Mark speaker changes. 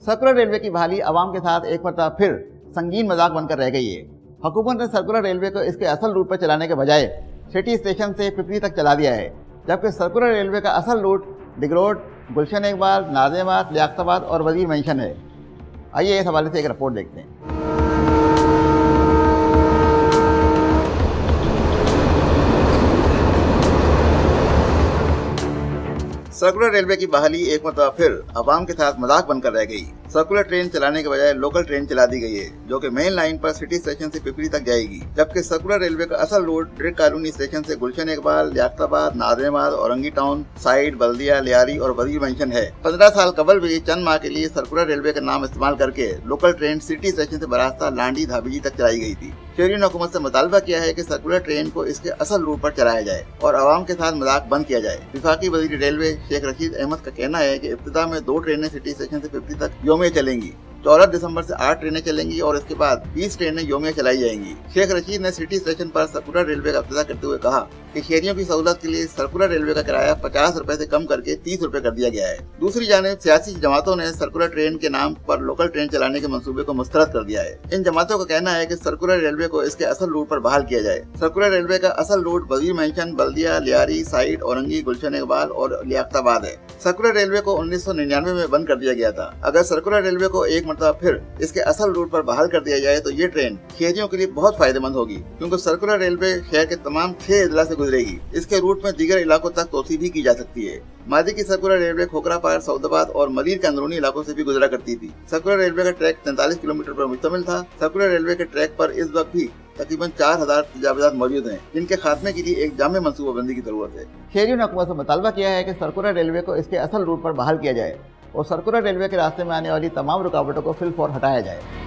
Speaker 1: Circular railway की बहाली आवाम के साथ एक मरतबा फिर संगीन मजाक बनकर रह गई है। हुकूमत ने सर्कुलर रेलवे को इसके असल रूट पर चलाने के बजाय सिटी स्टेशन से पिपली तक चला दिया है, जबकि सर्कुलर रेलवे का असल रूट डिगरोड, गुलशन इकबाल, नाजिमाबाद, लियाकताबाद और वजीर मेंशन है। आइए इस हवाले से एक रिपोर्ट देखते हैं। सर्कुलर रेलवे की बहाली एक मरतबा फिर आवाम के साथ मजाक बनकर रह गई। सर्कुलर ट्रेन चलाने के बजाय लोकल ट्रेन चला दी गई है, जो कि मेन लाइन पर सिटी स्टेशन से पिपली तक जाएगी, जबकि सर्कुलर रेलवे का असल रूट ब्रिक कॉलोनी स्टेशन से गुलशन इकबाल, लियाकताबाद, नाजिमाबाद, औरंगी टाउन, साइड, बल्दिया, लियारी और वजीर मेंशन है। 15 साल कबल भी चंद माह के लिए सर्कुलर रेलवे का नाम इस्तेमाल करके लोकल ट्रेन सिटी स्टेशन से बरास्ता लांडी धाबीजी तक चलाई गई थी। शहरियों ने हुकूमत से मुतालबा किया है कि सर्कुलर ट्रेन को इसके असल रूट पर चलाया जाए और आवाम के साथ मजाक बंद किया जाए। विफाकी वजीर रेलवे शेख रशीद अहमद का कहना है कि इब्तिदा में 2 ट्रेनें सिटी स्टेशन से पिपली तक योमिया चलेंगी। 14 दिसंबर से 8 ट्रेनें चलेंगी और इसके बाद 20 ट्रेनें योमिया चलाई जाएंगी। शेख रशीद ने सिटी स्टेशन पर सर्कुलर रेलवे का इफ्तिताह करते हुए कहा कि शहरियों की सहूलत के लिए सर्कुलर रेलवे का किराया 50 रुपए से कम करके 30 रुपए कर दिया गया है। दूसरी जानिब सियासी जमातों ने सर्कुलर ट्रेन के नाम पर लोकल ट्रेन चलाने के मंसूबे को मुस्तरद कर दिया है। इन जमातों का कहना है कि सर्कुलर रेलवे को इसके असल रूट पर बहाल किया जाए। सर्कुलर रेलवे का असल रूट वजीर मेंशन, बल्दिया, लियारी, साइड, औरंगी, गुलशन इकबाल और लियाकताबाद है। सर्कुलर रेलवे को 1999 में बंद कर दिया गया था। अगर सर्कुलर रेलवे को एक मरतबा फिर इसके असल रूट पर बहाल कर दिया जाए तो ये ट्रेन शहरियों के लिए बहुत फायदेमंद होगी, क्योंकि सर्कुलर रेलवे शहर के तमाम 6 अजला से गुजरेगी। इसके रूट में दीगर इलाकों तक तोसी भी की जा सकती है। मादी की सर्कुलर रेलवे खोखरापार, सऊदाबाद और मलीर के अंदरूनी इलाकों से भी गुजरा करती थी। सर्कुलर रेलवे का ट्रैक 43 किलोमीटर पर मुश्तमिल था। सर्कुलर रेलवे के ट्रैक पर इस वक्त भी तकरीबन 4000 तजावुज़ात मौजूद हैं, जिनके खात्मे के लिए एक जामे मंसूबाबंदी की जरूरत है। शहरियों ने हुकूमत से मुतालबा किया है कि सर्कुलर रेलवे को इसके असल रूट पर बहाल किया जाए और सर्कुलर रेलवे के रास्ते में आने वाली तमाम रुकावटों को फिलफौर हटाया जाए।